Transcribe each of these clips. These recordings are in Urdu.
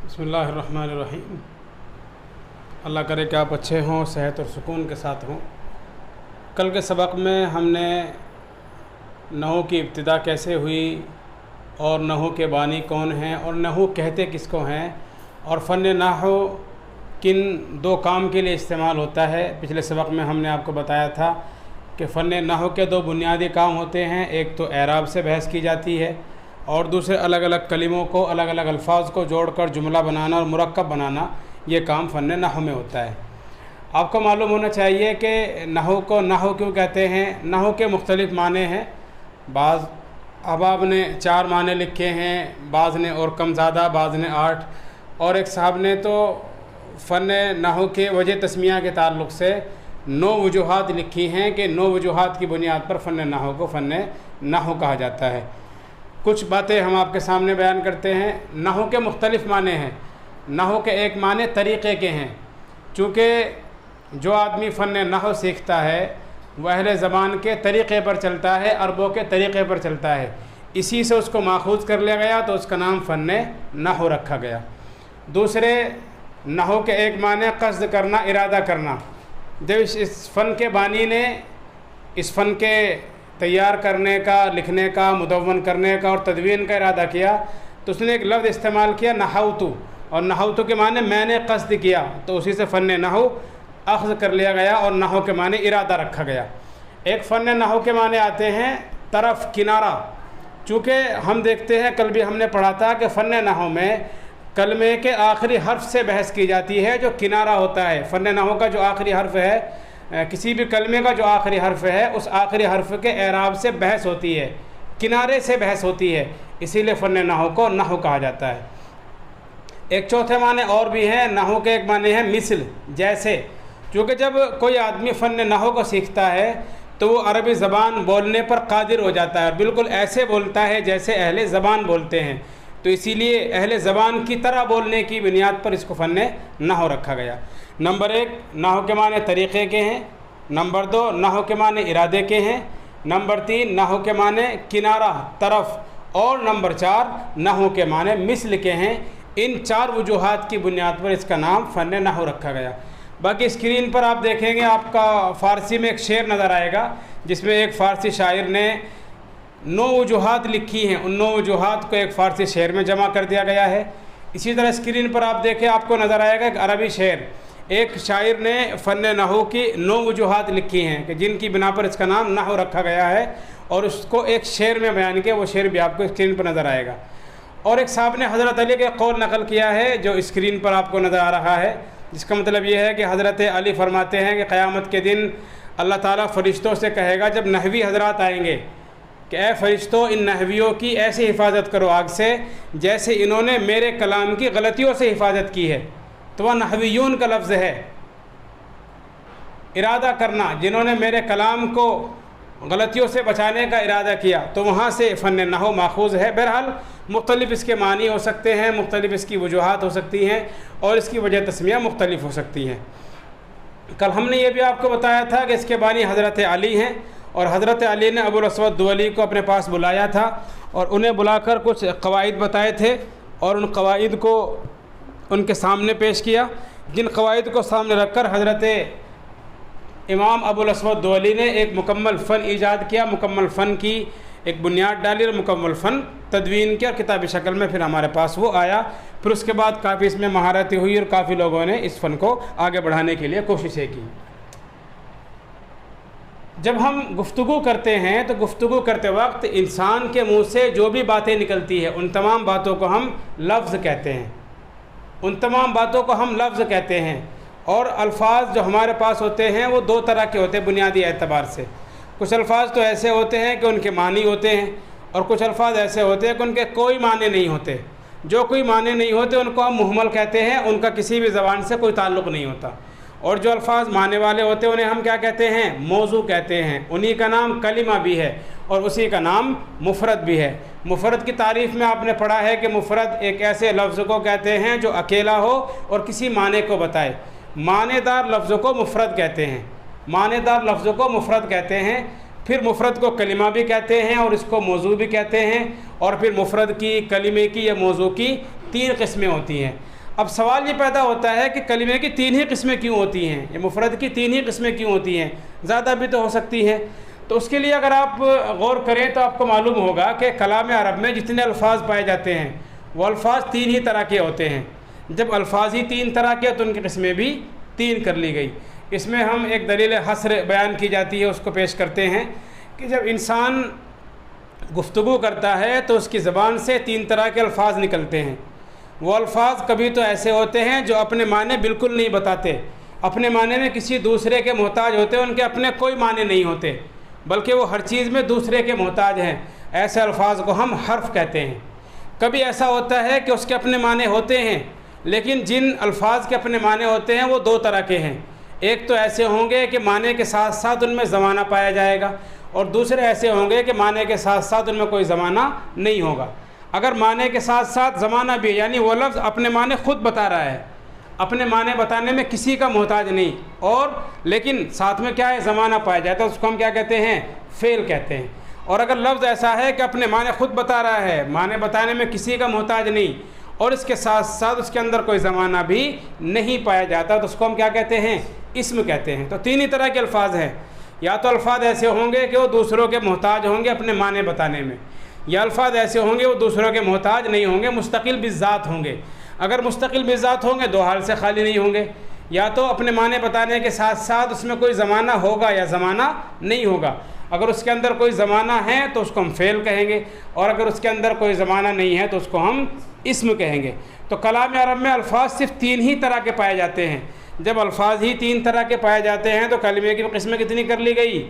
بسم اللہ الرحمن الرحیم۔ اللہ کرے کہ آپ اچھے ہوں، صحت اور سکون کے ساتھ ہوں۔ کل کے سبق میں ہم نے نحو کی ابتدا کیسے ہوئی اور نحو کے بانی کون ہیں اور نحو کہتے کس کو ہیں اور فن نحو کن دو کام کے لیے استعمال ہوتا ہے۔ پچھلے سبق میں ہم نے آپ کو بتایا تھا کہ فن نحو کے دو بنیادی کام ہوتے ہیں، ایک تو اعراب سے بحث کی جاتی ہے اور دوسرے الگ الگ کلموں کو، الگ الگ الفاظ کو جوڑ کر جملہ بنانا اور مرکب بنانا، یہ کام فن نحو میں ہوتا ہے۔ آپ کو معلوم ہونا چاہیے کہ نحو کو نحو کیوں کہتے ہیں۔ نحو کے مختلف معنی ہیں، بعض احباب نے 4 معنی لکھے ہیں، بعض نے اور کم زیادہ، بعض نے 8، اور ایک صاحب نے تو فن نحو کے وجہ تسمیہ کے تعلق سے 9 وجوہات لکھی ہیں کہ 9 وجوہات کی بنیاد پر فن نحو کو فن نحو کہا جاتا ہے۔ کچھ باتیں ہم آپ کے سامنے بیان کرتے ہیں۔ نحو کے مختلف معنی ہیں۔ نحو کے ایک معنی طریقے کے ہیں، چونکہ جو آدمی فن نحو سیکھتا ہے وہ اہل زبان کے طریقے پر چلتا ہے، عربوں کے طریقے پر چلتا ہے، اسی سے اس کو ماخوذ کر لیا گیا تو اس کا نام فن نحو رکھا گیا۔ دوسرے نحو کے ایک معنی قصد کرنا، ارادہ کرنا۔ جب اس فن کے بانی نے اس فن کے تیار کرنے کا، لکھنے کا، مدون کرنے کا اور تدوین کا ارادہ کیا تو اس نے ایک لفظ استعمال کیا نحوتو، اور نحوتو کے معنی میں نے قصد کیا، تو اسی سے فن نحو اخذ کر لیا گیا اور نحو کے معنی ارادہ رکھا گیا۔ ایک فن نحو کے معنی آتے ہیں طرف، کنارہ۔ چونکہ ہم دیکھتے ہیں، کل بھی ہم نے پڑھا تھا کہ فن نحو میں کلمے کے آخری حرف سے بحث کی جاتی ہے جو کنارہ ہوتا ہے۔ فن نحو کا جو آخری حرف ہے، کسی بھی کلمے کا جو آخری حرف ہے، اس آخری حرف کے اعراب سے بحث ہوتی ہے، کنارے سے بحث ہوتی ہے، اسی لیے فن نحو کو نحو کہا جاتا ہے۔ ایک چوتھے معنی اور بھی ہیں نحو کے، ایک معنی ہے مثل، جیسے۔ چونکہ جب کوئی آدمی فن نحو کو سیکھتا ہے تو وہ عربی زبان بولنے پر قادر ہو جاتا ہے، بالکل ایسے بولتا ہے جیسے اہل زبان بولتے ہیں، تو اسی لیے اہل زبان کی طرح بولنے کی بنیاد پر اس کو فن نحو رکھا گیا۔ نمبر 1 نحو کے معنی طریقے کے ہیں، نمبر 2 نحو کے معنی ارادے کے ہیں، نمبر 3 نحو کے معنی کنارہ، طرف، اور نمبر 4 نحو کے معنی مثل کے ہیں۔ ان 4 وجوہات کی بنیاد پر اس کا نام فن نحو رکھا گیا۔ باقی اسکرین پر آپ دیکھیں گے، آپ کا فارسی میں ایک شعر نظر آئے گا جس میں ایک فارسی شاعر نے 9 وجوہات لکھی ہیں، ان 9 وجوہات کو ایک فارسی شعر میں جمع کر دیا گیا ہے۔ اسی طرح اسکرین پر آپ دیکھیں، آپ کو نظر آئے گا ایک عربی شعر، ایک شاعر نے فن نحو کی 9 وجوہات لکھی ہیں کہ جن کی بنا پر اس کا نام نحو رکھا گیا ہے، اور اس کو ایک شعر میں بیان کیا، وہ شعر بھی آپ کو اسکرین پر نظر آئے گا۔ اور ایک صاحب نے حضرت علی کے قول نقل کیا ہے جو اسکرین پر آپ کو نظر آ رہا ہے، جس کا مطلب یہ ہے کہ حضرت علی فرماتے ہیں کہ قیامت کے دن اللہ تعالیٰ فرشتوں سے کہے گا، جب نحوی حضرات آئیں گے، کہ اے فرشتوں، ان نحویوں کی ایسی حفاظت کرو آگ سے جیسے انہوں نے میرے کلام کی غلطیوں سے حفاظت کی ہے۔ تو وہ نحویون کا لفظ ہے، ارادہ کرنا، جنہوں نے میرے کلام کو غلطیوں سے بچانے کا ارادہ کیا، تو وہاں سے فن نحو ماخوذ ہے۔ بہرحال مختلف اس کے معنی ہو سکتے ہیں، مختلف اس کی وجوہات ہو سکتی ہیں، اور اس کی وجہ تسمیہ مختلف ہو سکتی ہیں۔ کل ہم نے یہ بھی آپ کو بتایا تھا کہ اس کے بانی حضرت علی ہیں، اور حضرت علی نے ابو الاسود دؤلی کو اپنے پاس بلایا تھا اور انہیں بلا کر کچھ قواعد بتائے تھے، اور ان قواعد کو ان کے سامنے پیش کیا، جن قواعد کو سامنے رکھ کر حضرت امام ابو الاسود دؤلی نے ایک مکمل فن ایجاد کیا، مکمل فن کی ایک بنیاد ڈالی اور مکمل فن تدوین کیا، اور کتابی شکل میں پھر ہمارے پاس وہ آیا۔ پھر اس کے بعد کافی اس میں مہارتیں ہوئی اور کافی لوگوں نے اس فن کو آگے بڑھانے کے لیے کوششیں کی۔ جب ہم گفتگو کرتے ہیں تو گفتگو کرتے وقت انسان کے منہ سے جو بھی باتیں نکلتی ہیں ان تمام باتوں کو ہم لفظ کہتے ہیں، ان تمام باتوں کو ہم لفظ کہتے ہیں۔ اور الفاظ جو ہمارے پاس ہوتے ہیں وہ 2 طرح کے ہوتے ہیں بنیادی اعتبار سے۔ کچھ الفاظ تو ایسے ہوتے ہیں کہ ان کے معنی ہوتے ہیں، اور کچھ الفاظ ایسے ہوتے ہیں کہ ان کے کوئی معنی نہیں ہوتے۔ جو کوئی معنی نہیں ہوتے ان کو ہم مہمل کہتے ہیں، ان کا کسی بھی زبان سے کوئی تعلق نہیں ہوتا۔ اور جو الفاظ معنی والے ہوتے ہیں انہیں ہم کیا کہتے ہیں؟ موضوع کہتے ہیں۔ انہی کا نام کلمہ بھی ہے اور اسی کا نام مفرد بھی ہے۔ مفرد کی تعریف میں آپ نے پڑھا ہے کہ مفرد ایک ایسے لفظ کو کہتے ہیں جو اکیلا ہو اور کسی معنی کو بتائے۔ معنی دار لفظوں کو مفرد کہتے ہیں، معنی دار لفظوں کو مفرد کہتے ہیں۔ پھر مفرد کو کلمہ بھی کہتے ہیں اور اس کو موضوع بھی کہتے ہیں، اور پھر مفرد کی، کلمے کی یا موضوع کی 3 قسمیں ہوتی ہیں۔ اب سوال یہ پیدا ہوتا ہے کہ کلمے کی 3 ہی قسمیں کیوں ہوتی ہیں، یہ مفرد کی 3 ہی قسمیں کیوں ہوتی ہیں، زیادہ بھی تو ہو سکتی ہیں؟ تو اس کے لیے اگر آپ غور کریں تو آپ کو معلوم ہوگا کہ کلام عرب میں جتنے الفاظ پائے جاتے ہیں وہ الفاظ 3 ہی طرح کے ہوتے ہیں۔ جب الفاظ ہی 3 طرح کے تو ان کی قسمیں بھی 3 کر لی گئی۔ اس میں ہم ایک دلیل حصر بیان کی جاتی ہے، اس کو پیش کرتے ہیں کہ جب انسان گفتگو کرتا ہے تو اس کی زبان سے 3 طرح کے الفاظ نکلتے ہیں۔ وہ الفاظ کبھی تو ایسے ہوتے ہیں جو اپنے معنی بالکل نہیں بتاتے، اپنے معنی میں کسی دوسرے کے محتاج ہوتے ہیں، ان کے اپنے کوئی معنی نہیں ہوتے، بلکہ وہ ہر چیز میں دوسرے کے محتاج ہیں، ایسے الفاظ کو ہم حرف کہتے ہیں۔ کبھی ایسا ہوتا ہے کہ اس کے اپنے معنی ہوتے ہیں، لیکن جن الفاظ کے اپنے معنی ہوتے ہیں وہ 2 طرح کے ہیں۔ ایک تو ایسے ہوں گے کہ معنی کے ساتھ ساتھ ان میں زمانہ پایا جائے گا، اور دوسرے ایسے ہوں گے کہ معنی کے ساتھ ساتھ ان میں کوئی زمانہ نہیں ہوگا۔ اگر معنی کے ساتھ ساتھ زمانہ بھی، یعنی وہ لفظ اپنے معنی خود بتا رہا ہے، اپنے معنی بتانے میں کسی کا محتاج نہیں، اور لیکن ساتھ میں کیا ہے، زمانہ پایا جاتا ہے، اس کو ہم کیا کہتے ہیں، فعل کہتے ہیں۔ اور اگر لفظ ایسا ہے کہ اپنے معنی خود بتا رہا ہے، معنی بتانے میں کسی کا محتاج نہیں، اور اس کے ساتھ ساتھ اس کے اندر کوئی زمانہ بھی نہیں پایا جاتا، تو اس کو ہم کیا کہتے ہیں، اسم کہتے ہیں۔ تو 3 ہی طرح کے الفاظ ہیں، یا تو الفاظ ایسے ہوں گے کہ وہ دوسروں کے محتاج ہوں گے اپنے معنی بتانے میں، یا الفاظ ایسے ہوں گے وہ دوسروں کے محتاج نہیں ہوں گے، مستقل بالذات ہوں گے۔ اگر مستقل بالذات ہوں گے 2 حال سے خالی نہیں ہوں گے، یا تو اپنے معنی بتانے کے ساتھ ساتھ اس میں کوئی زمانہ ہوگا یا زمانہ نہیں ہوگا۔ اگر اس کے اندر کوئی زمانہ ہے تو اس کو ہم فعل کہیں گے، اور اگر اس کے اندر کوئی زمانہ نہیں ہے تو اس کو ہم اسم کہیں گے۔ تو کلام عرب میں الفاظ صرف 3 ہی طرح کے پائے جاتے ہیں۔ جب الفاظ ہی 3 طرح کے پائے جاتے ہیں تو کلمے کی قسمیں کتنی کر لی گئی،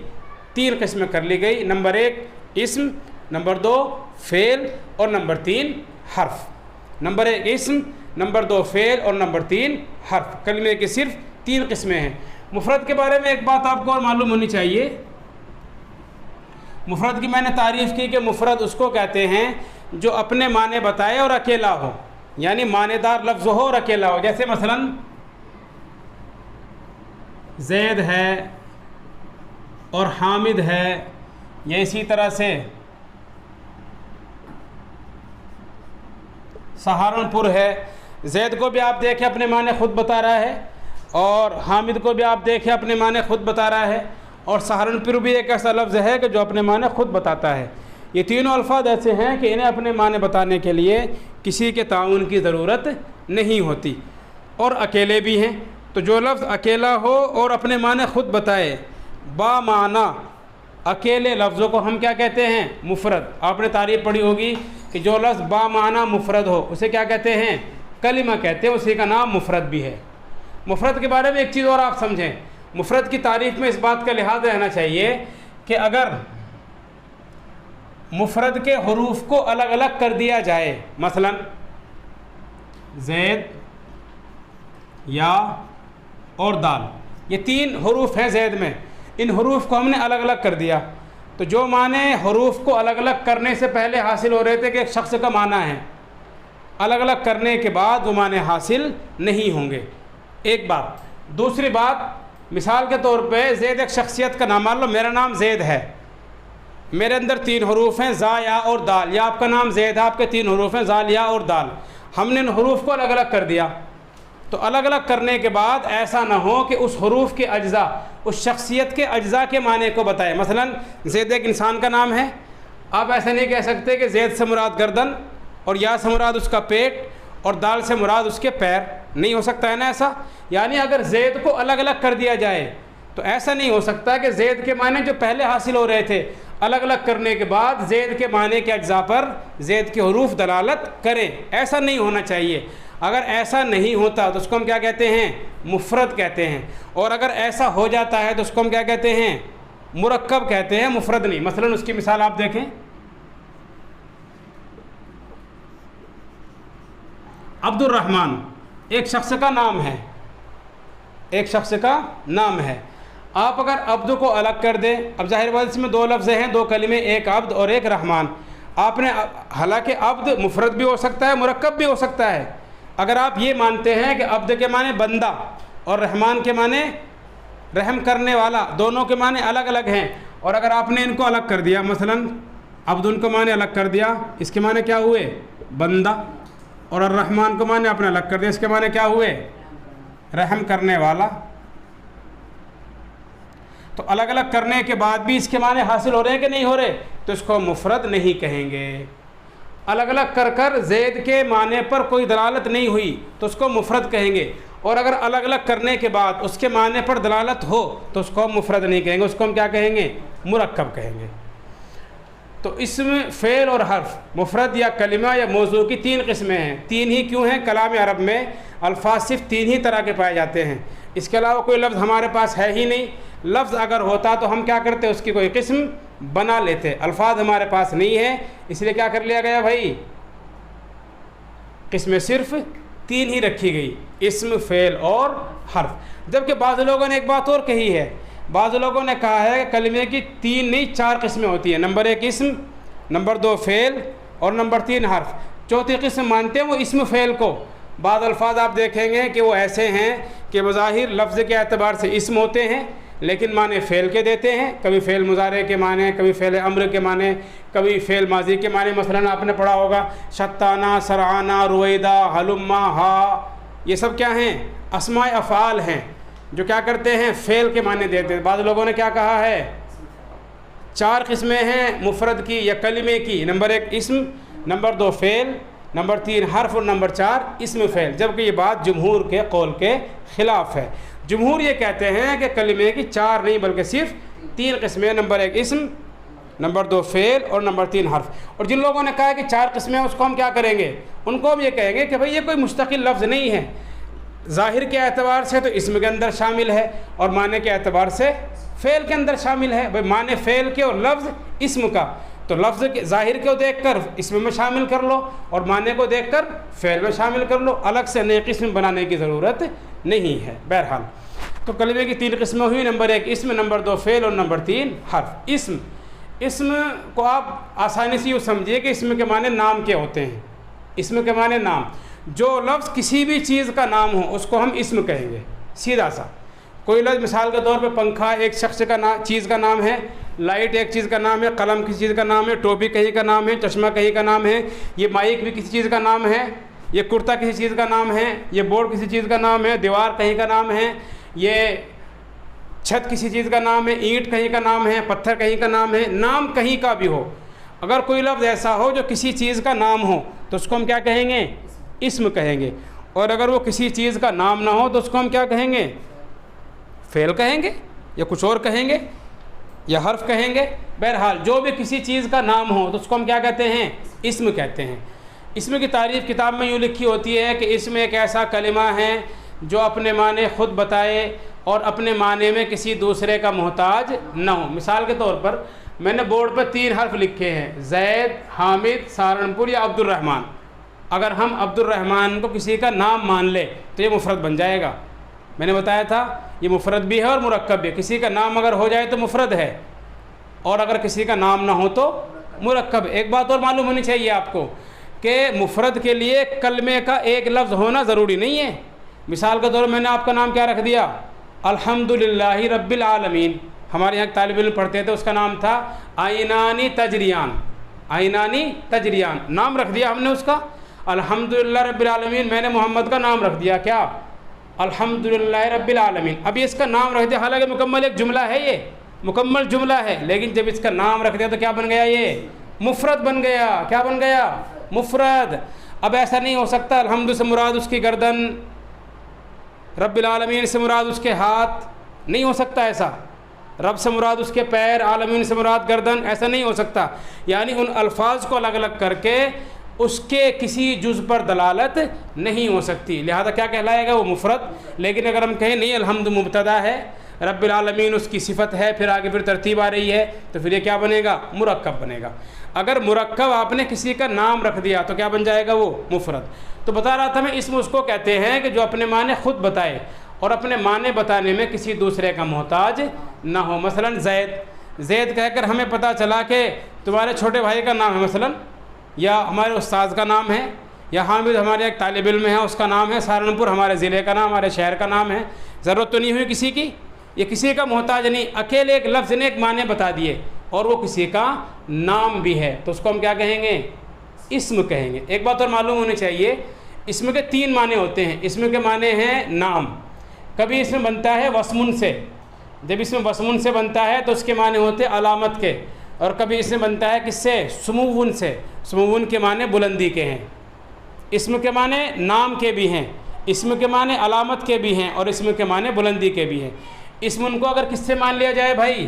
3 قسمیں کر لی گئی۔ نمبر 1 اسم، نمبر 2 فعل، اور نمبر 3 حرف۔ نمبر 1 اسم، نمبر 2 فعل، اور نمبر 3 حرف۔ کلمے کی صرف 3 قسمیں ہیں۔ مفرد کے بارے میں ایک بات آپ کو اور معلوم ہونی چاہیے۔ مفرد کی میں نے تعریف کی کہ مفرد اس کو کہتے ہیں جو اپنے معنی بتائے اور اکیلا ہو، یعنی معنی دار لفظ ہو اور اکیلا ہو۔ جیسے مثلا زید ہے اور حامد ہے، یا اسی طرح سے سہارنپور ہے۔ زید کو بھی آپ دیکھیں اپنے معنی خود بتا رہا ہے، اور حامد کو بھی آپ دیکھیں اپنے معنی خود بتا رہا ہے، اور سہارنپور بھی ایک ایسا لفظ ہے کہ جو اپنے معنی خود بتاتا ہے۔ یہ تینوں الفاظ ایسے ہیں کہ انہیں اپنے معنی بتانے کے لیے کسی کے تعاون کی ضرورت نہیں ہوتی، اور اکیلے بھی ہیں۔ تو جو لفظ اکیلا ہو اور اپنے معنی خود بتائے، با معنی اکیلے لفظوں کو ہم کیا کہتے ہیں، مفرد۔ آپ نے تعریف پڑھی ہوگی کہ جو لفظ با معنی مفرد ہو اسے کیا کہتے ہیں، کلمہ کہتے ہیں، اسی کا نام مفرد بھی ہے۔ مفرد کے بارے میں ایک چیز اور آپ سمجھیں، مفرد کی تعریف میں اس بات کا لحاظ رہنا چاہیے کہ اگر مفرد کے حروف کو الگ الگ کر دیا جائے، مثلا زید، یا اور دال، یہ 3 حروف ہیں زید میں، ان حروف کو ہم نے الگ الگ کر دیا، تو جو معنی حروف کو الگ الگ کرنے سے پہلے حاصل ہو رہے تھے کہ ایک شخص کا معنی ہے، الگ الگ کرنے کے بعد وہ معنی حاصل نہیں ہوں گے۔ ایک بات۔ دوسری بات، مثال کے طور پہ زید ایک شخصیت کا نام، مان لو میرا نام زید ہے، میرے اندر 3 حروف ہیں زا، یا اور دال، یا آپ کا نام زید ہے، آپ کے 3 حروف ہیں زال، یا اور دال، ہم نے ان حروف کو الگ الگ کر دیا۔ تو الگ الگ کرنے کے بعد ایسا نہ ہو کہ اس حروف کے اجزاء اس شخصیت کے اجزاء کے معنی کو بتائے۔ مثلا زید ایک انسان کا نام ہے، آپ ایسا نہیں کہہ سکتے کہ زید سے مراد گردن، اور یا سے مراد اس کا پیٹ، اور دال سے مراد اس کے پیر، نہیں ہو سکتا ہے نا ایسا۔ یعنی اگر زید کو الگ الگ کر دیا جائے تو ایسا نہیں ہو سکتا کہ زید کے معنی جو پہلے حاصل ہو رہے تھے الگ الگ کرنے کے بعد زید کے معنی کے اجزاء پر زید کے حروف دلالت کریں، ایسا نہیں ہونا چاہیے۔ اگر ایسا نہیں ہوتا تو اس کو ہم کیا کہتے ہیں، مفرد کہتے ہیں، اور اگر ایسا ہو جاتا ہے تو اس کو ہم کیا کہتے ہیں، مرکب کہتے ہیں، مفرد نہیں۔ مثلا اس کی مثال آپ دیکھیں، عبد الرحمن ایک شخص کا نام ہے، ایک شخص کا نام ہے۔ آپ اگر عبد کو الگ کر دیں، اب ظاہر بات اس میں 2 لفظ ہیں، 2 کلمے، ایک عبد اور ایک رحمان۔ آپ نے، حالانکہ عبد مفرد بھی ہو سکتا ہے، مرکب بھی ہو سکتا ہے۔ اگر آپ یہ مانتے ہیں کہ عبد کے معنی بندہ اور رحمان کے معنی رحم کرنے والا، دونوں کے معنی الگ الگ ہیں، اور اگر آپ نے ان کو الگ کر دیا، مثلا عبد ان کو معنی الگ کر دیا، اس کے معنی کیا ہوئے، بندہ، اور الرحمن کو معنی اپنا الگ کر دیا، اس کے معنی کیا ہوئے؟ رحم کرنے والا۔ تو الگ الگ کرنے کے بعد بھی اس کے معنی حاصل ہو رہے ہیں کہ نہیں ہو رہے؟ تو اس کو مفرد نہیں کہیں گے۔ الگ الگ کر کر زید کے معنی پر کوئی دلالت نہیں ہوئی تو اس کو مفرد کہیں گے، اور اگر الگ الگ کرنے کے بعد اس کے معنی پر دلالت ہو تو اس کو ہم مفرد نہیں کہیں گے، اس کو ہم کیا کہیں گے؟ مرکب کہیں گے۔ تو اسم، فعل اور حرف، مفرد یا کلمہ یا موضوع کی تین قسمیں ہیں۔ تین ہی کیوں ہیں؟ کلام عرب میں الفاظ صرف تین ہی طرح کے پائے جاتے ہیں، اس کے علاوہ کوئی لفظ ہمارے پاس ہے ہی نہیں۔ لفظ اگر ہوتا تو ہم کیا کرتے؟ اس کی کوئی قسم بنا لیتے۔ الفاظ ہمارے پاس نہیں ہے، اس لیے کیا کر لیا گیا بھائی؟ قسمیں صرف تین ہی رکھی گئی، اسم، فعل اور حرف۔ جبکہ بعض لوگوں نے ایک بات اور کہی ہے، بعض لوگوں نے کہا ہے کہ کلمے کی تین نہیں 4 قسمیں ہوتی ہیں، نمبر 1 اسم، نمبر 2 فعل اور نمبر 3 حرف۔ چوتھی قسم مانتے ہیں وہ اسم فعل کو۔ بعض الفاظ آپ دیکھیں گے کہ وہ ایسے ہیں کہ بظاہر لفظ کے اعتبار سے اسم ہوتے ہیں لیکن معنی فعل کے دیتے ہیں، کبھی فعل مضارع کے معنی، کبھی فعل امر کے معنی، کبھی فعل ماضی کے معنی۔ مثلا آپ نے پڑھا ہوگا شتانہ، سرعانہ، رویدہ، حلما، ہا، یہ سب کیا ہیں؟ اسماء افعال ہیں جو کیا کرتے ہیں؟ فعل کے معنی دیتے ہیں۔ بعض لوگوں نے کیا کہا ہے؟ 4 قسمیں ہیں مفرد کی یا کلمے کی، نمبر 1 اسم، نمبر 2 فعل، نمبر 3 حرف اور نمبر 4 اسم فعل، جبکہ یہ بات جمہور کے قول کے خلاف ہے۔ جمہور یہ کہتے ہیں کہ کلمے کی 4 نہیں بلکہ صرف 3 قسمیں، نمبر 1 اسم، نمبر 2 فعل اور نمبر 3 حرف۔ اور جن لوگوں نے کہا کہ 4 قسمیں اس کو ہم کیا کریں گے؟ ان کو ہم یہ کہیں گے کہ بھئی یہ کوئی مستقل لفظ نہیں ہے، ظاہر کے اعتبار سے تو اسم کے اندر شامل ہے اور معنی کے اعتبار سے فعل کے اندر شامل ہے۔ بھئی معنی فعل کے اور لفظ اسم کا، تو لفظ کے ظاہر کو دیکھ کر اسم میں شامل کر لو اور معنی کو دیکھ کر فعل میں شامل کر لو، الگ سے نئے قسم بنانے کی ضرورت نہیں ہے۔ بہرحال تو کلمے کی 3 قسمیں ہوئی، نمبر 1 اسم، نمبر 2 فعل اور نمبر 3 حرف۔ اسم کو آپ آسانی سے یوں سمجھیے کہ اسم کے معنی نام کے ہوتے ہیں۔ اسم کے معنی نام، جو لفظ کسی بھی چیز کا نام ہو اس کو ہم اسم کہیں گے، سیدھا سا۔ کوئی لفظ مثال کے طور پہ پنکھا ایک شخص کا نام، چیز کا نام ہے، لائٹ ایک چیز کا نام ہے، قلم کسی چیز کا نام ہے، ٹوپی کہیں کا نام ہے، چشمہ کہیں کا نام ہے، یہ مائک بھی کسی چیز کا نام ہے، یہ کرتا کسی چیز کا نام ہے، یہ بورڈ کسی چیز کا نام ہے، دیوار کہیں کا نام ہے، یہ چھت کسی چیز کا نام ہے، اینٹ کہیں کا نام ہے، پتھر کہیں کا نام ہے۔ نام کہیں کا بھی ہو، اگر کوئی لفظ ایسا ہو جو کسی چیز کا نام ہو تو اس کو ہم کیا کہیں گے؟ اسم کہیں گے، اور اگر وہ کسی چیز کا نام نہ ہو تو اس کو ہم کیا کہیں گے؟ فعل کہیں گے یا کچھ اور کہیں گے یا حرف کہیں گے۔ بہرحال جو بھی کسی چیز کا نام ہو تو اس کو ہم کیا کہتے ہیں؟ اسم کہتے ہیں۔ اسم کی تعریف کتاب میں یوں لکھی ہوتی ہے کہ اسم ایک ایسا کلمہ ہے جو اپنے معنی خود بتائے اور اپنے معنی میں کسی دوسرے کا محتاج نہ ہو۔ مثال کے طور پر میں نے بورڈ پر 3 حرف لکھے ہیں، زید، حامد، سہارنپور یا عبد الرحمن۔ اگر ہم عبد الرحمن کو کسی کا نام مان لے تو یہ مفرد بن جائے گا۔ میں نے بتایا تھا یہ مفرد بھی ہے اور مرکب بھی ہے، کسی کا نام اگر ہو جائے تو مفرد ہے اور اگر کسی کا نام نہ ہو تو مرکب۔ ایک بات اور معلوم ہونی چاہیے آپ کو کہ مفرد کے لیے کلمے کا ایک لفظ ہونا ضروری نہیں ہے۔ مثال کے طور پر میں نے آپ کا نام کیا رکھ دیا؟ الحمدللہ رب العالمین۔ ہمارے یہاں ایک طالب علم پڑھتے تھے، اس کا نام تھا عینانی تجریان، عینانی تجریان، نام رکھ دیا ہم نے اس کا الحمدللہ رب العالمین۔ میں نے محمد کا نام رکھ دیا کیا؟ الحمدللہ رب العالمین۔ اب یہ اس کا نام رکھ دیا، حالانکہ مکمل ایک جملہ ہے، یہ مکمل جملہ ہے، لیکن جب اس کا نام رکھ دیا تو کیا بن گیا؟ یہ مفرد بن گیا۔ کیا بن گیا؟ مفرد۔ اب ایسا نہیں ہو سکتا الحمد سے مراد اس کی گردن، رب العالمین سے مراد اس کے ہاتھ، نہیں ہو سکتا ایسا۔ رب سے مراد اس کے پیر، عالمین سے مراد گردن، ایسا نہیں ہو سکتا۔ یعنی ان الفاظ کو الگ الگ کر کے اس کے کسی جز پر دلالت نہیں ہو سکتی، لہذا کیا کہلائے گا؟ وہ مفرد۔ لیکن اگر ہم کہیں نہیں الحمد مبتدا ہے، رب العالمین اس کی صفت ہے، پھر آگے پھر ترتیب آ رہی ہے، تو پھر یہ کیا بنے گا؟ مرکب بنے گا۔ اگر مرکب آپ نے کسی کا نام رکھ دیا تو کیا بن جائے گا؟ وہ مفرد۔ تو بتا رہا تھا میں اسم اس کو کہتے ہیں کہ جو اپنے معنی خود بتائے اور اپنے معنی بتانے میں کسی دوسرے کا محتاج نہ ہو۔ مثلا زید، زید کہہ کر ہمیں پتہ چلا کہ تمہارے چھوٹے بھائی کا نام ہے مثلا، یا ہمارے استاذ کا نام ہے، یا حامد ہمارے ایک طالب علم ہے اس کا نام ہے، سہارنپور ہمارے ضلع کا نام، ہمارے شہر کا نام ہے۔ ضرورت تو نہیں ہوئی کسی کی، یہ کسی کا محتاج نہیں، اکیلے ایک لفظ نے ایک معنی بتا دیے اور وہ کسی کا نام بھی ہے، تو اس کو ہم کیا کہیں گے؟ اسم کہیں گے۔ ایک بات اور معلوم ہونی چاہیے اسم کے 3 معنی ہوتے ہیں. اسم کے معنی ہیں نام. کبھی اسم بنتا ہے وسمن سے. جب اسم وسمن سے بنتا ہے تو اس کے معنی ہوتے ہیں علامت کے. اور کبھی اسم بنتا ہے کس سے؟ سمون سے. سمون کے معنی بلندی کے ہیں. اسم کے معنی نام کے بھی ہیں, اسم کے معنی علامت کے بھی ہیں, اور اسم کے معنی بلندی کے بھی ہیں. اسم کو اگر کس سے مان لیا جائے بھائی؟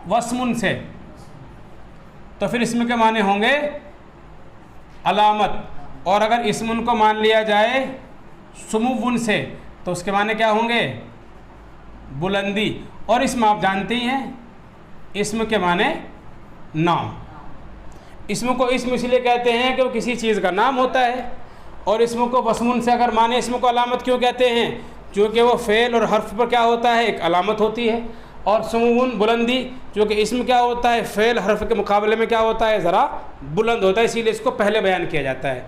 وسمن سے, تو پھر اسم کے معنی ہوں گے علامت. اور اگر اسم کو مان لیا جائے سمون سے تو اس کے معنی کیا ہوں گے؟ بلندی. اور اسم آپ جانتے ہی ہیں, اسم کے معنی نام. اسم کو اسم اس لیے کہتے ہیں کہ وہ کسی چیز کا نام ہوتا ہے. اور اسم کو وسمن سے اگر مانے اسم کو علامت کیوں کہتے ہیں؟ چونکہ وہ فعل اور حرف پر کیا ہوتا ہے؟ ایک علامت ہوتی ہے. اور سمون بلندی, چونکہ اسم کیا ہوتا ہے؟ فعل حرف کے مقابلے میں کیا ہوتا ہے؟ ذرا بلند ہوتا ہے, اسی لیے اس کو پہلے بیان کیا جاتا ہے.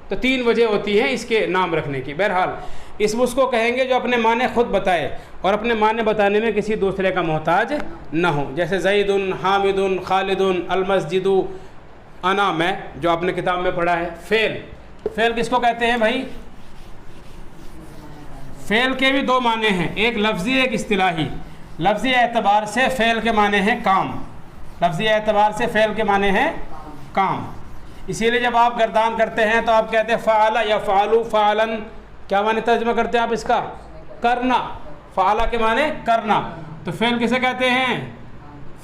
تو 3 وجہ ہوتی ہیں اس کے نام رکھنے کی. بہرحال اسم اس کو کہیں گے جو اپنے معنی خود بتائے اور اپنے معنی بتانے میں کسی دوسرے کا محتاج نہ ہو. جیسے زید, حامد, خالد, المسجد, انا, میں, جو آپ نے کتاب میں پڑھا ہے. فعل کس کو کہتے ہیں بھائی؟ فعل کے بھی 2 معنی ہیں, ایک لفظی ایک اصطلاحی. لفظی اعتبار سے فعل کے معنی ہیں کام. لفظی اعتبار سے فعل کے معنی ہیں کام. اسی لیے جب آپ گردان کرتے ہیں تو آپ کہتے ہیں فعل یفعل فعلن. کیا معنی ترجمہ کرتے ہیں آپ اس کا؟ کرنا. فعل کے معنی کرنا. تو فعل کسے کہتے ہیں؟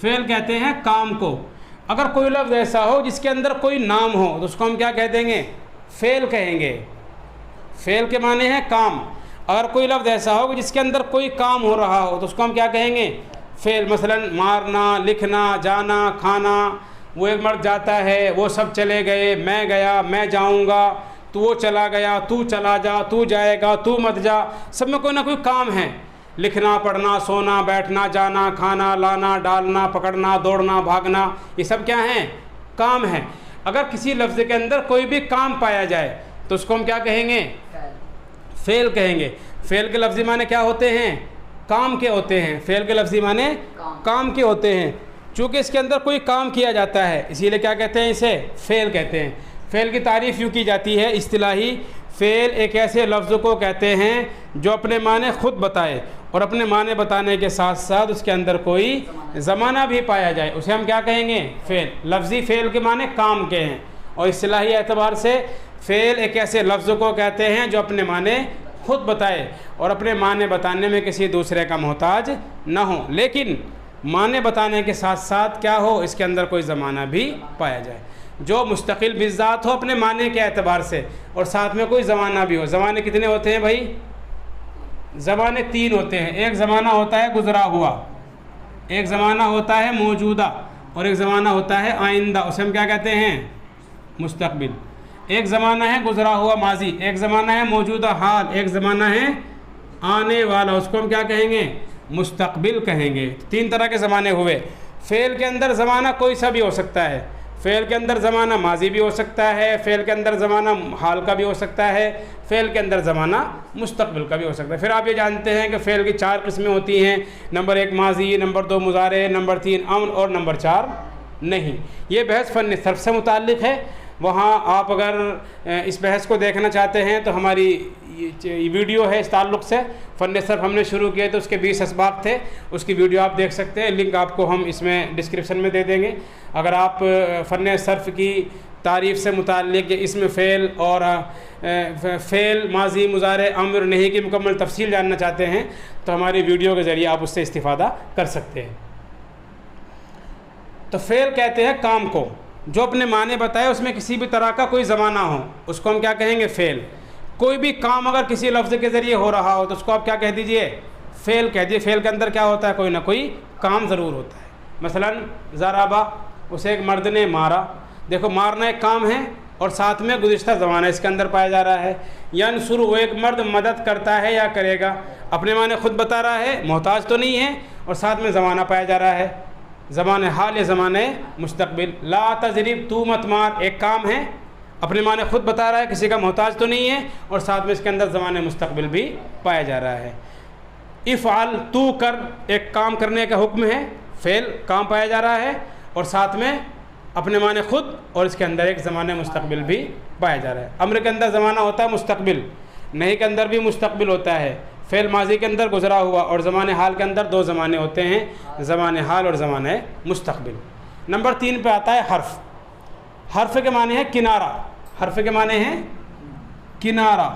فعل کہتے ہیں کام کو. اگر کوئی لفظ ایسا ہو جس کے اندر کوئی نام ہو تو اس کو ہم کیا کہہ دیں گے؟ فعل کہیں گے. فعل کے معنی ہے کام. اگر کوئی لفظ ایسا ہو جس کے اندر کوئی کام ہو رہا ہو تو اس کو ہم کیا کہیں گے؟ فعل. مثلا مارنا, لکھنا, جانا, کھانا. وہ ایک مرد جاتا ہے, وہ سب چلے گئے, میں گیا, میں جاؤں گا, تو وہ چلا گیا, تو چلا جا, تو جائے گا, تو مت جا. سب میں کوئی نہ کوئی کام ہے. لکھنا, پڑھنا, سونا, بیٹھنا, جانا, کھانا, لانا, ڈالنا, پکڑنا, دوڑنا, بھاگنا, یہ سب کیا ہیں؟ کام ہیں. اگر کسی لفظ کے اندر کوئی بھی کام پایا جائے تو اس کو ہم کیا کہیں گے؟ فعل کہیں گے. فعل کے لفظی معنی کیا ہوتے ہیں؟ کام کے ہوتے ہیں. فعل کے لفظی معنی کام کے ہوتے ہیں. چونکہ اس کے اندر کوئی کام کیا جاتا ہے اسی لیے کیا کہتے ہیں؟ اسے فعل کہتے ہیں. فعل کی تعریف یوں کی جاتی ہے اصطلاحی. فعل ایک ایسے لفظ کو کہتے ہیں جو اپنے معنی خود بتائے اور اپنے معنی بتانے کے ساتھ ساتھ اس کے اندر کوئی زمانہ بھی پایا جائے, اسے ہم کیا کہیں گے؟ فعل. لفظی فعل کے معنی کام کے ہیں, اور اصطلاحی اعتبار سے فعل ایک ایسے لفظ کو کہتے ہیں جو اپنے معنی خود بتائے اور اپنے معنی بتانے میں کسی دوسرے کا محتاج نہ ہو, لیکن معنی بتانے کے ساتھ ساتھ کیا ہو؟ اس کے اندر کوئی زمانہ بھی پایا جائے, جو مستقل بالذات ہو اپنے معنی کے اعتبار سے, اور ساتھ میں کوئی زمانہ بھی ہو. زمانے کتنے ہوتے ہیں بھائی؟ زمانے 3 ہوتے ہیں. ایک زمانہ ہوتا ہے گزرا ہوا, ایک زمانہ ہوتا ہے موجودہ, اور ایک زمانہ ہوتا ہے آئندہ. اسے ہم کیا کہتے ہیں؟ مستقبل. ایک زمانہ ہے گزرا ہوا ماضی, ایک زمانہ ہے موجودہ حال, ایک زمانہ ہے آنے والا. اس کو ہم کیا کہیں گے؟ مستقبل کہیں گے. 3 طرح کے زمانے ہوئے. فعل کے اندر زمانہ کوئی سا بھی ہو سکتا ہے. فعل کے اندر زمانہ ماضی بھی ہو سکتا ہے, فعل کے اندر زمانہ حال کا بھی ہو سکتا ہے, فعل کے اندر زمانہ مستقبل کا بھی ہو سکتا ہے. پھر آپ یہ جانتے ہیں کہ فعل کی 4 قسمیں ہوتی ہیں. نمبر 1 ماضی, نمبر 2 مضارع, نمبر 3 امر, اور نمبر 4 نہیں. یہ بحث فن صرف سے متعلق ہے. وہاں آپ اگر اس بحث کو دیکھنا چاہتے ہیں تو ہماری ویڈیو ہے اس تعلق سے. فن صرف ہم نے شروع کیے تو اس کے 20 اسباق تھے, اس کی ویڈیو آپ دیکھ سکتے ہیں. لنک آپ کو ہم اس میں ڈسکرپشن میں دے دیں گے. اگر آپ فن صرف کی تعریف سے متعلق اس میں فعل اور فعل ماضی مضارع امر نہیں کی مکمل تفصیل جاننا چاہتے ہیں تو ہماری ویڈیو کے ذریعے آپ اس سے استفادہ کر سکتے ہیں. تو فعل کہتے ہیں کام کو جو اپنے معنی بتائے اس میں کسی بھی طرح کا کوئی زمانہ ہو, اس کو ہم کیا کہیں گے؟ فعل. کوئی بھی کام اگر کسی لفظ کے ذریعے ہو رہا ہو تو اس کو آپ کیا کہہ دیجئے؟ فعل کہہ دیجئے. فعل کے اندر کیا ہوتا ہے؟ کوئی نہ کوئی کام ضرور ہوتا ہے. مثلا ضربہ, اسے ایک مرد نے مارا. دیکھو مارنا ایک کام ہے اور ساتھ میں گزشتہ زمانہ اس کے اندر پایا جا رہا ہے. ینصر, وہ ایک مرد مدد کرتا ہے یا کرے گا. اپنے معنی خود بتا رہا ہے, محتاج تو نہیں ہے, اور ساتھ میں زمانہ پایا جا رہا ہے, زمانہ حال یا زمانہ مستقبل. لا تضرب, تو مت مار, ایک کام ہے, اپنے معنی خود بتا رہا ہے, کسی کا محتاج تو نہیں ہے, اور ساتھ میں اس کے اندر زمانہ مستقبل بھی پایا جا رہا ہے. افعل, تو کر, ایک کام کرنے کا حکم ہے, فعل کام پایا جا رہا ہے, اور ساتھ میں اپنے معنی خود، اور اس کے اندر ایک زمانہ مستقبل بھی پایا جا رہا ہے۔ امر کے اندر زمانہ ہوتا ہے مستقبل، نہی کے اندر بھی مستقبل ہوتا ہے، فعل ماضی کے اندر گزرا ہوا، اور زمانہ حال کے اندر دو زمانے ہوتے ہیں، زمانہ حال اور زمانہ مستقبل۔ نمبر 3 پہ آتا ہے حرف۔ حرف کے معنی ہے کنارہ، حرف کے معنی ہے کنارہ۔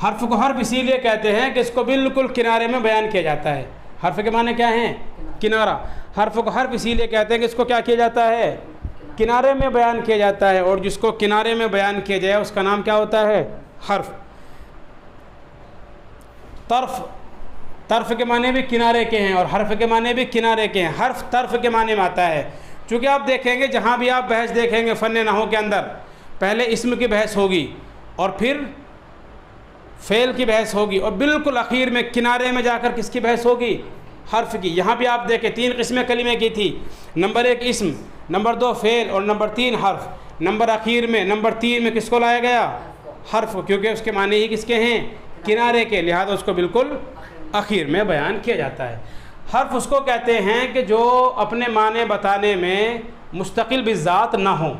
حرف کو حرف اسی لیے کہتے ہیں کہ اس کو بالکل کنارے میں بیان کیا جاتا ہے۔ حرف کے معنی کیا ہیں؟ کنارہ۔ حرف کو حرف اسی لیے کہتے ہیں کہ اس کو کیا کیا جاتا ہے؟ کنارے میں بیان کیا جاتا ہے، اور جس کو کنارے میں بیان کیا جائے اس کا نام کیا ہوتا ہے؟ حرف۔ طرف، طرف کے معنی بھی کنارے کے ہیں، اور حرف کے معنی بھی کنارے کے ہیں۔ حرف طرف کے معنی میں آتا ہے، چونکہ آپ دیکھیں گے جہاں بھی آپ بحث دیکھیں گے فن نحو کے اندر، پہلے اسم کی بحث ہوگی اور پھر فعل کی بحث ہوگی، اور بالکل اخیر میں کنارے میں جا کر کس کی بحث ہوگی؟ حرف کی۔ یہاں بھی آپ دیکھیں 3 قسمیں کلمے کی تھی، نمبر 1 اسم، نمبر 2 فعل، اور نمبر 3 حرف۔ نمبر اخیر میں نمبر 3 میں کس کو لایا گیا؟ حرف، کیونکہ اس کے معنی ہی کس کے ہیں؟ کنارے کے، لہذا اس کو بالکل اخیر میں بیان کیا جاتا ہے۔ حرف اس کو کہتے ہیں کہ جو اپنے معنی بتانے میں مستقل بذات نہ ہو،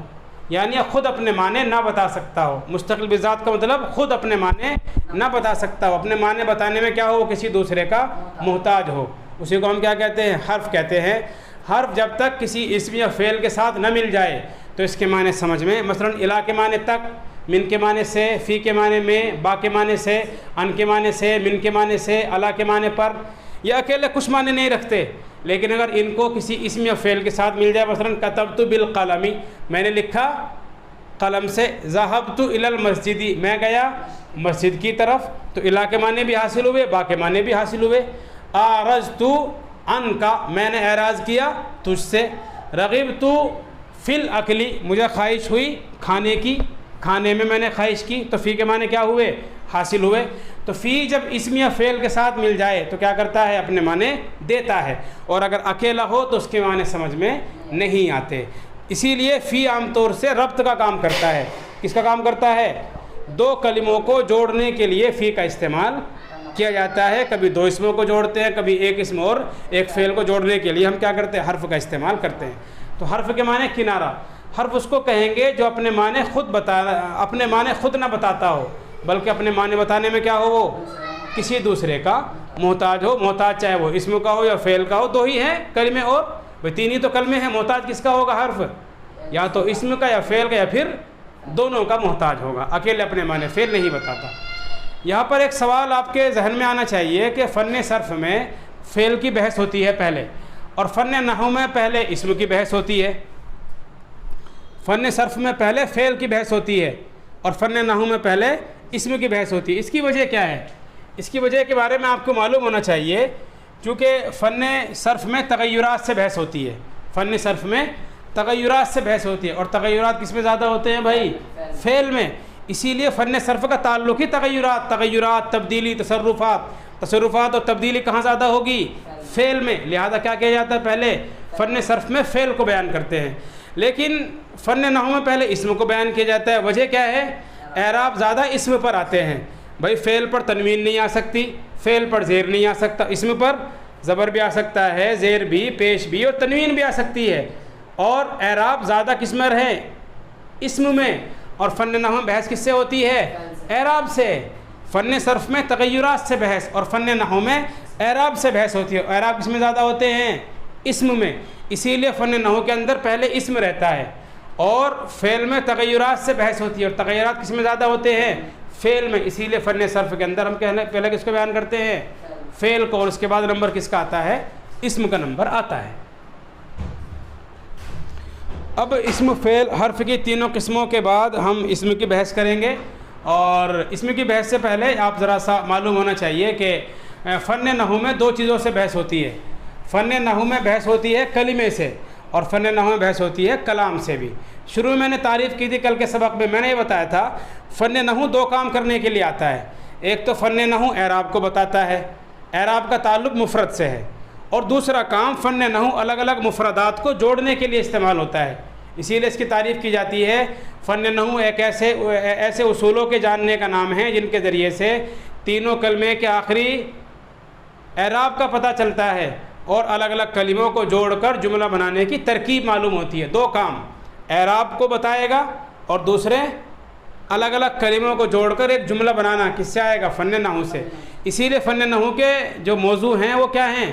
یعنی خود اپنے معنی نہ بتا سکتا ہو۔ مستقل بذات کا مطلب خود اپنے معنی نہ بتا سکتا ہو، اپنے معنی بتانے میں کیا ہو؟ وہ کسی دوسرے کا محتاج ہو، اسی کو ہم کیا کہتے ہیں؟ حرف کہتے ہیں۔ حرف جب تک کسی اسم یا فعل کے ساتھ نہ مل جائے تو اس کے معنی سمجھ میں، مثلا الا کے معنی تک، من کے معنی سے، فی کے معنی میں، با کے معنی سے، ان کے معنی سے، من کے معنی سے، الا کے معنی پر، یہ اکیلے کچھ معنی نہیں رکھتے، لیکن اگر ان کو کسی اسم یا فعل کے ساتھ مل جائے، مثلا کتبت بالقلم، میں نے لکھا قلم سے، ذهبت الى المسجد، میں گیا مسجد کی طرف، تو الا کے معنی بھی حاصل ہوئے، با کے معنی بھی حاصل ہوئے۔ اعرضت عنک، میں نے اعراض کیا تجھ سے۔ رغبت فی الاکل، مجھے خواہش ہوئی کھانے کی، کھانے میں میں نے خواہش کی، تو فی کے معنی کیا ہوئے؟ حاصل ہوئے۔ تو فی جب اسم یا فعل کے ساتھ مل جائے تو کیا کرتا ہے؟ اپنے معنی دیتا ہے، اور اگر اکیلا ہو تو اس کے معنی سمجھ میں نہیں آتے۔ اسی لیے فی عام طور سے ربط کا کام کرتا ہے۔ کس کا کام کرتا ہے؟ 2 کلموں کو جوڑنے کے لیے فی کا استعمال کیا جاتا ہے۔ کبھی 2 اسموں کو جوڑتے ہیں، کبھی ایک اسم اور ایک فعل کو جوڑنے کے لیے ہم کیا کرتے ہیں؟ حرف کا استعمال کرتے ہیں۔ تو حرف کے معنی کنارہ۔ حرف اس کو کہیں گے جو اپنے معنی اپنے معنی خود نہ بتاتا ہو، بلکہ اپنے معنی بتانے میں کیا ہو؟ وہ کسی دوسرے کا محتاج ہو۔ محتاج چاہے وہ اسم کا ہو یا فعل کا ہو، 2 ہی ہیں کلمے، اور 3 ہی تو کلمے ہیں۔ محتاج کس کا ہوگا؟ حرف یا تو اسم کا یا فعل کا، یا پھر دونوں کا محتاج ہوگا، اکیلے اپنے معنی فعل نہیں بتاتا۔ یہاں پر ایک سوال آپ کے ذہن میں آنا چاہیے کہ فن صرف میں فعل کی بحث ہوتی ہے پہلے، اور فن نحو میں پہلے اسم کی بحث ہوتی ہے۔ فن صرف میں پہلے فعل کی بحث ہوتی ہے، اور فن نحو میں پہلے اسم کی بحث ہوتی ہے۔ اس کی وجہ کیا ہے؟ اس کی وجہ کے بارے میں آپ کو معلوم ہونا چاہیے، چونکہ فن صرف میں تغیرات سے بحث ہوتی ہے۔ فن صرف میں تغیرات سے بحث ہوتی ہے، اور تغیرات کس میں زیادہ ہوتے ہیں بھائی؟ فعل میں۔ اسی لیے فن صرف کا تعلق ہی تغیرات، تبدیلی، تصرفات اور تبدیلی کہاں زیادہ ہوگی؟ فعل میں۔ لہذا کیا کیا جاتا ہے؟ پہلے فن صرف میں فعل کو بیان کرتے ہیں، لیکن فن نحو میں پہلے اسم کو بیان کیا جاتا ہے۔ وجہ کیا ہے؟ اعراب زیادہ اسم پر آتے ہیں بھائی۔ فعل پر تنوین نہیں آ سکتی، فعل پر زیر نہیں آ سکتا، اسم پر زبر بھی آ سکتا ہے، زیر بھی، پیش بھی، اور تنوین بھی آ سکتی ہے، اور اعراب زیادہ کس میں ہے؟ اسم میں۔ اور فن نحو میں بحث کس سے ہوتی ہے؟ اعراب سے۔ فن صرف میں تغیرات سے بحث، اور فن نحو میں اعراب سے بحث ہوتی ہے۔ اعراب کس میں زیادہ ہوتے ہیں؟ اسم میں۔ اسی لیے فن نحو کے اندر پہلے اسم رہتا ہے، اور فعل میں تغیرات سے بحث ہوتی ہے، اور تغیرات کس میں زیادہ ہوتے ہیں؟ فعل میں۔ اسی لیے فن صرف کے اندر ہم پہلے کس کو بیان کرتے ہیں؟ فعل کو، اور اس کے بعد نمبر کس کا آتا ہے؟ اسم کا نمبر آتا ہے۔ اب اسم، فعل، حرف کی تینوں قسموں کے بعد ہم اسم کی بحث کریں گے، اور اسم کی بحث سے پہلے آپ ذرا سا معلوم ہونا چاہیے کہ فن نحو میں 2 چیزوں سے بحث ہوتی ہے۔ فن نحو میں بحث ہوتی ہے کلمے سے، اور فن نحو میں بحث ہوتی ہے کلام سے بھی۔ شروع میں نے تعریف کی تھی کل کے سبق میں، میں نے یہ بتایا تھا فن نحو 2 کام کرنے کے لیے آتا ہے۔ ایک تو فن نحو اعراب کو بتاتا ہے، اعراب کا تعلق مفرد سے ہے، اور دوسرا کام فن نحو الگ الگ مفردات کو جوڑنے کے لیے استعمال ہوتا ہے۔ اسی لیے اس کی تعریف کی جاتی ہے فن نحو ایک ایسے اصولوں کے جاننے کا نام ہے جن کے ذریعے سے تینوں کلمے کے آخری اعراب کا پتہ چلتا ہے، اور الگ الگ کلموں کو جوڑ کر جملہ بنانے کی ترکیب معلوم ہوتی ہے۔ دو کام، اعراب کو بتائے گا اور دوسرے الگ الگ کلموں کو جوڑ کر ایک جملہ بنانا کس سے آئے گا؟ فن نحو سے۔ اسی لیے فن نحو کے جو موضوع ہیں وہ کیا ہیں؟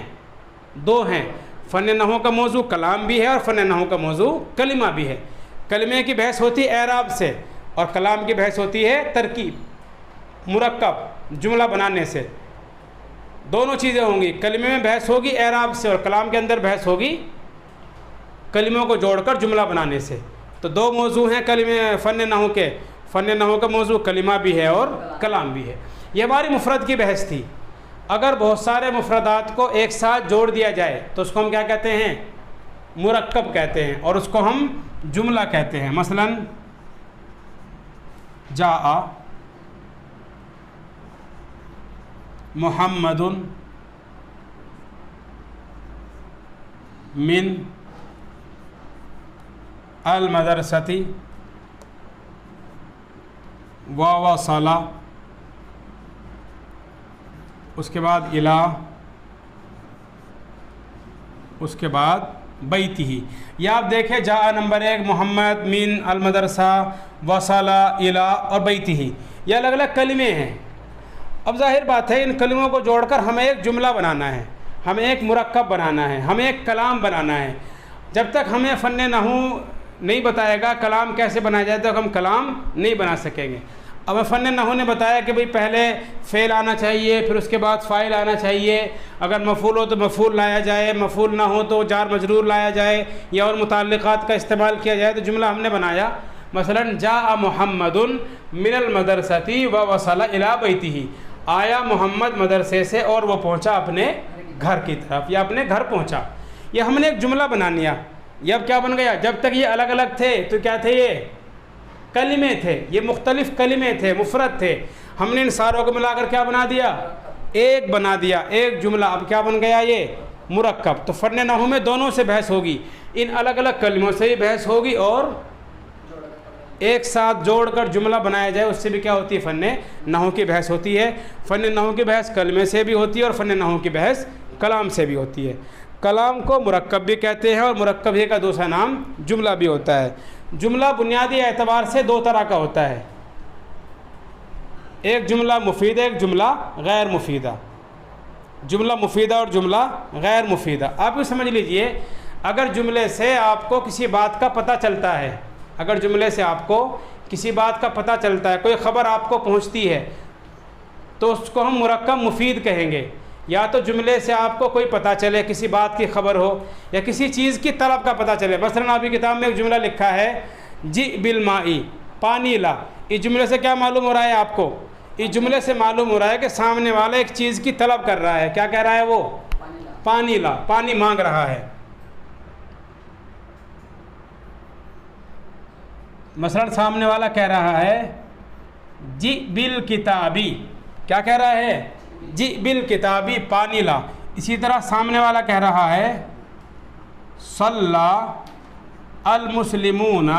دو ہیں۔ فن نحو کا موضوع کلام بھی ہے اور فن نحو کا موضوع کلمہ بھی ہے۔ کلمے کی بحث ہوتی ہے اعراب سے اور کلام کی بحث ہوتی ہے ترکیب، مرکب، جملہ بنانے سے۔ دونوں چیزیں ہوں گی، کلمے میں بحث ہوگی اعراب سے اور کلام کے اندر بحث ہوگی کلموں کو جوڑ کر جملہ بنانے سے۔ تو دو موضوع ہیں کلمے فن نحو کے۔ فن نحو کا موضوع کلمہ بھی ہے اور کلام بھی ہے۔ یہ ہماری مفرد کی بحث تھی۔ اگر بہت سارے مفردات کو ایک ساتھ جوڑ دیا جائے تو اس کو ہم کیا کہتے ہیں؟ مرکب کہتے ہیں، اور اس کو ہم جملہ کہتے ہیں۔ مثلا جاء محمد من المدرسۃ ووصل، اس کے بعد الی، اس کے بعد بیتہ۔ یہ آپ دیکھیں جاء نمبر 1، محمد، من، المدرسہ، وصل، الی اور بیتہ، یہ الگ الگ کلمے ہیں۔ اب ظاہر بات ہے ان کلموں کو جوڑ کر ہمیں ایک جملہ بنانا ہے، ہمیں ایک مرکب بنانا ہے، ہمیں ایک کلام بنانا ہے۔ جب تک ہمیں فن نحو نہیں بتائے گا کلام کیسے بنایا جائے تو ہم کلام نہیں بنا سکیں گے۔ اب فن نحو نے بتایا کہ بھئی پہلے فعل آنا چاہیے، پھر اس کے بعد فاعل آنا چاہیے، اگر مفعول ہو تو مفعول لایا جائے، مفعول نہ ہو تو جار مجرور لایا جائے یا اور متعلقات کا استعمال کیا جائے، تو جملہ ہم نے بنایا۔ مثلا جاء محمد من المدرسۃ ووصل الی بیتہ، آیا محمد مدرسے سے اور وہ پہنچا اپنے گھر کی طرف یا اپنے گھر پہنچا۔ یہ ہم نے ایک جملہ بنا لیا۔ یہ اب کیا بن گیا؟ جب تک یہ الگ الگ تھے تو کیا تھے؟ یہ کلمے تھے، یہ مختلف کلمے تھے، مفرد تھے۔ ہم نے ان ساروں کو ملا کر کیا بنا دیا؟ ایک بنا دیا، ایک جملہ۔ اب کیا بن گیا؟ یہ مرکب۔ تو فن نحو میں دونوں سے بحث ہوگی، ان الگ الگ کلموں سے بھی بحث ہوگی اور ایک ساتھ جوڑ کر جملہ بنایا جائے، اس سے بھی کیا ہوتی ہے؟ فن نحو کی بحث ہوتی ہے۔ فن نحو کی بحث کلمے سے بھی ہوتی ہے اور فن نحو کی بحث کلام سے بھی ہوتی ہے۔ کلام کو مرکب بھی کہتے ہیں اور مرکب ہی کا دوسرا نام جملہ بھی ہوتا ہے۔ جملہ بنیادی اعتبار سے دو طرح کا ہوتا ہے، ایک جملہ مفید، ایک جملہ غیر مفیدہ۔ جملہ مفیدہ اور جملہ غیر مفیدہ، آپ یہ سمجھ لیجئے، اگر جملے سے آپ کو کسی بات کا پتہ چلتا ہے، اگر جملے سے آپ کو کسی بات کا پتہ چلتا ہے، کوئی خبر آپ کو پہنچتی ہے، تو اس کو ہم مرکب مفید کہیں گے۔ یا تو جملے سے آپ کو کوئی پتہ چلے، کسی بات کی خبر ہو یا کسی چیز کی طلب کا پتہ چلے۔ مثلا آپ کی کتاب میں ایک جملہ لکھا ہے جی بالماء، پانی لا۔ اس جملے سے کیا معلوم ہو رہا ہے آپ کو؟ اس جملے سے معلوم ہو رہا ہے کہ سامنے والا ایک چیز کی طلب کر رہا ہے۔ کیا کہہ رہا ہے وہ؟ پانی لا، پانی مانگ رہا ہے۔ مثلا سامنے والا کہہ رہا ہے جی بالکتابی، کیا کہہ رہا ہے؟ جی بالکتابی، پانی لا۔ اسی طرح سامنے والا کہہ رہا ہے صلی المسلمون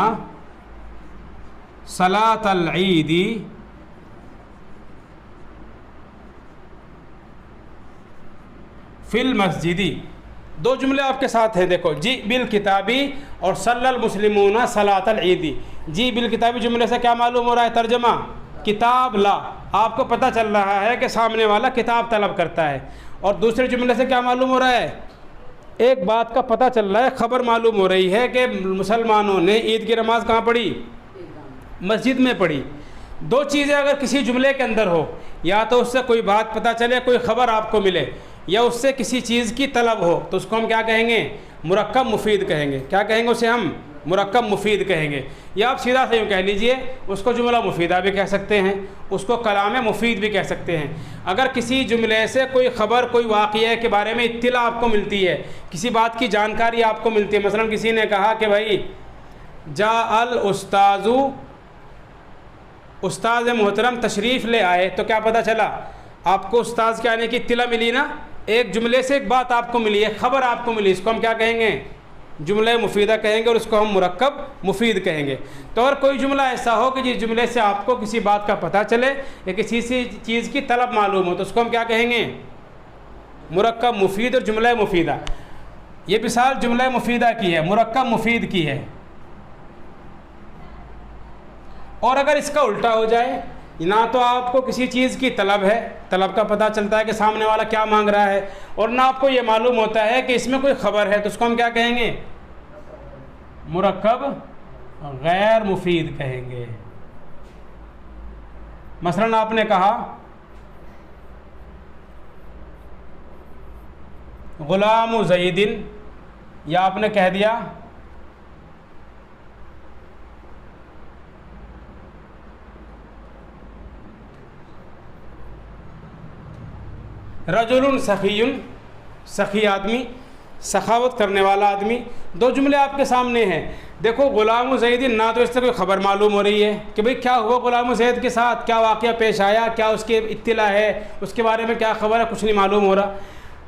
صلاۃ العید فی المسجد۔ دو جملے آپ کے ساتھ ہیں، دیکھو، جی بالکتابی اور صلی المسلمون صلاۃ العید۔ جی بالکتابی جملے سے کیا معلوم ہو رہا ہے؟ ترجمہ، کتاب لا۔ آپ کو پتہ چل رہا ہے کہ سامنے والا کتاب طلب کرتا ہے۔ اور دوسرے جملے سے کیا معلوم ہو رہا ہے؟ ایک بات کا پتہ چل رہا ہے، خبر معلوم ہو رہی ہے کہ مسلمانوں نے عید کی نماز کہاں پڑھی؟ مسجد میں پڑھی۔ دو چیزیں اگر کسی جملے کے اندر ہو، یا تو اس سے کوئی بات پتہ چلے، کوئی خبر آپ کو ملے، یا اس سے کسی چیز کی طلب ہو، تو اس کو ہم کیا کہیں گے؟ مرکب مفید کہیں گے۔ کیا کہیں گے اسے ہم؟ مرکب مفید کہیں گے۔ یا آپ سیدھا سے یوں کہہ لیجئے، اس کو جملہ مفیدہ بھی کہہ سکتے ہیں، اس کو کلام مفید بھی کہہ سکتے ہیں۔ اگر کسی جملے سے کوئی خبر، کوئی واقعہ کے بارے میں اطلاع آپ کو ملتی ہے، کسی بات کی جانکاری آپ کو ملتی ہے، مثلا کسی نے کہا کہ بھائی جاء الاستاذ، استاذ محترم تشریف لے آئے، تو کیا پتہ چلا؟ آپ کو استاذ کے آنے کی اطلاع ملی نا، ایک جملے سے ایک بات آپ کو ملی ہے، خبر آپ کو ملی، اس کو ہم کیا کہیں گے؟ جملہ مفیدہ کہیں گے، اور اس کو ہم مرکب مفید کہیں گے۔ تو اگر کوئی جملہ ایسا ہو کہ جس جملے سے آپ کو کسی بات کا پتہ چلے یا کسی چیز کی طلب معلوم ہو، تو اس کو ہم کیا کہیں گے؟ مرکب مفید اور جملہ مفیدہ. یہ مثال جملہ مفیدہ کی ہے, مرکب مفید کی ہے. اور اگر اس کا الٹا ہو جائے, نہ تو آپ کو کسی چیز کی طلب ہے, طلب کا پتہ چلتا ہے کہ سامنے والا کیا مانگ رہا ہے, اور نہ آپ کو یہ معلوم ہوتا ہے کہ اس میں کوئی خبر ہے, تو اس کو ہم کیا کہیں گے؟ مرکب غیر مفید کہیں گے. مثلا آپ نے کہا غلام زید, یا آپ نے کہہ دیا رجل سخی, سخی آدمی, سخاوت کرنے والا آدمی. دو جملے آپ کے سامنے ہیں. دیکھو غلام زید, نہ تو اس سے کوئی خبر معلوم ہو رہی ہے کہ بھئی کیا ہوا غلام زید کے ساتھ, کیا واقعہ پیش آیا, کیا اس کی اطلاع ہے, اس کے بارے میں کیا خبر ہے, کچھ نہیں معلوم ہو رہا.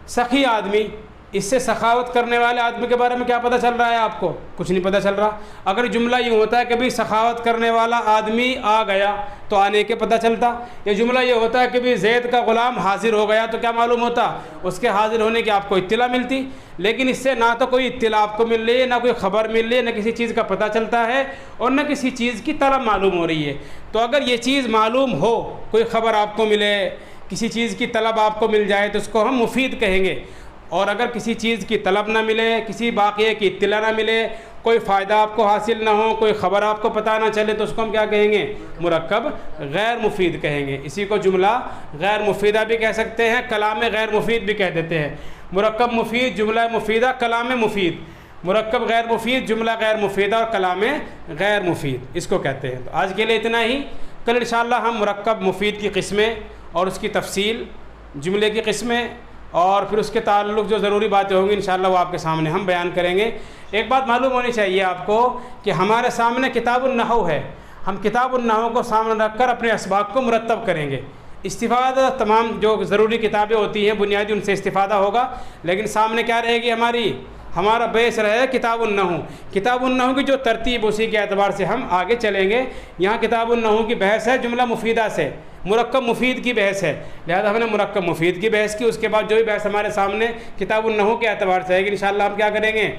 سخی آدمی, اس سے سخاوت کرنے والے آدمی کے بارے میں کیا پتہ چل رہا ہے آپ کو؟ کچھ نہیں پتہ چل رہا. اگر جملہ یہ ہوتا ہے کہ بھئی سخاوت کرنے والا آدمی آ گیا تو آنے کے پتہ چلتا. یہ جملہ یہ ہوتا ہے کہ بھئی زید کا غلام حاضر ہو گیا تو کیا معلوم ہوتا؟ اس کے حاضر ہونے کی آپ کو اطلاع ملتی. لیکن اس سے نہ تو کوئی اطلاع آپ کو مل رہی ہے, نہ کوئی خبر مل رہی ہے, نہ کسی چیز کا پتہ چلتا ہے, اور نہ کسی چیز کی طلب معلوم ہو رہی ہے. تو اگر یہ چیز معلوم ہو, کوئی خبر آپ کو ملے, کسی چیز کی طلب آپ کو مل جائے, تو اس کو ہم مفید کہیں گے. اور اگر کسی چیز کی طلب نہ ملے, کسی واقعے کی اطلاع نہ ملے, کوئی فائدہ آپ کو حاصل نہ ہو, کوئی خبر آپ کو پتہ نہ چلے, تو اس کو ہم کیا کہیں گے؟ مرکب غیر مفید کہیں گے. اسی کو جملہ غیر مفیدہ بھی کہہ سکتے ہیں, کلام غیر مفید بھی کہہ دیتے ہیں. مرکب مفید, جملہ مفیدہ, کلام مفید. مرکب غیر مفید, جملہ غیر مفیدہ, اور کلام غیر مفید, اس کو کہتے ہیں. تو آج کے لیے اتنا ہی. کل انشاءاللہ ہم مرکب مفید کی قسمیں اور اس کی تفصیل, جملے کی قسمیں, اور پھر اس کے تعلق جو ضروری باتیں ہوں گی انشاءاللہ وہ آپ کے سامنے ہم بیان کریں گے. ایک بات معلوم ہونی چاہیے آپ کو کہ ہمارے سامنے کتاب النحو ہے. ہم کتاب النحو کو سامنے رکھ کر اپنے اسباق کو مرتب کریں گے. استفادہ تمام جو ضروری کتابیں ہوتی ہیں بنیادی, ان سے استفادہ ہوگا, لیکن سامنے کیا رہے گی ہمارا بیس رہے کتاب النحو. کتاب النحو کی جو ترتیب, اسی کے اعتبار سے ہم آگے چلیں گے. یہاں کتاب النحو کی بحث ہے جملہ مفیدہ سے, مرکب مفید کی بحث ہے, لہذا ہم نے مرکب مفید کی بحث کی. اس کے بعد جو بھی بحث ہمارے سامنے کتاب النحو کے اعتبار سے ہے کہ انشاءاللہ ہم کیا کریں گے,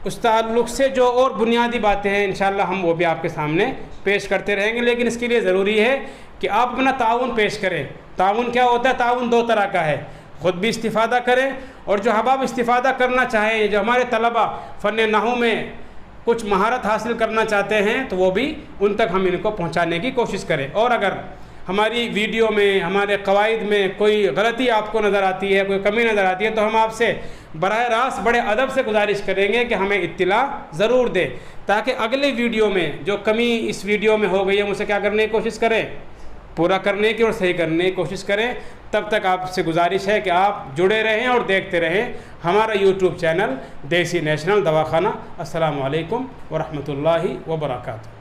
اس تعلق سے جو اور بنیادی باتیں ہیں انشاءاللہ ہم وہ بھی آپ کے سامنے پیش کرتے رہیں گے. لیکن اس کے لیے ضروری ہے کہ آپ اپنا تعاون پیش کریں. تعاون کیا ہوتا ہے؟ تعاون دو طرح کا ہے, خود بھی استفادہ کریں, اور جو احباب استفادہ کرنا چاہیں, جو ہمارے طلبہ فن نحو میں کچھ مہارت حاصل کرنا چاہتے ہیں, تو وہ بھی ان تک ہم ان کو پہنچانے کی کوشش کریں. اور اگر ہماری ویڈیو میں, ہمارے قواعد میں کوئی غلطی آپ کو نظر آتی ہے, کوئی کمی نظر آتی ہے, تو ہم آپ سے براہ راست بڑے ادب سے گزارش کریں گے کہ ہمیں اطلاع ضرور دیں, تاکہ اگلے ویڈیو میں جو کمی اس ویڈیو میں ہو گئی ہے اسے کیا کرنے کی کوشش کریں, پورا کرنے کی اور صحیح کرنے کی کوشش کریں. تب تک آپ سے گزارش ہے کہ آپ جڑے رہیں اور دیکھتے رہیں ہمارا یوٹیوب چینل دیسی نیشنل دواخانہ. السلام علیکم ورحمۃ اللہ وبرکاتہ.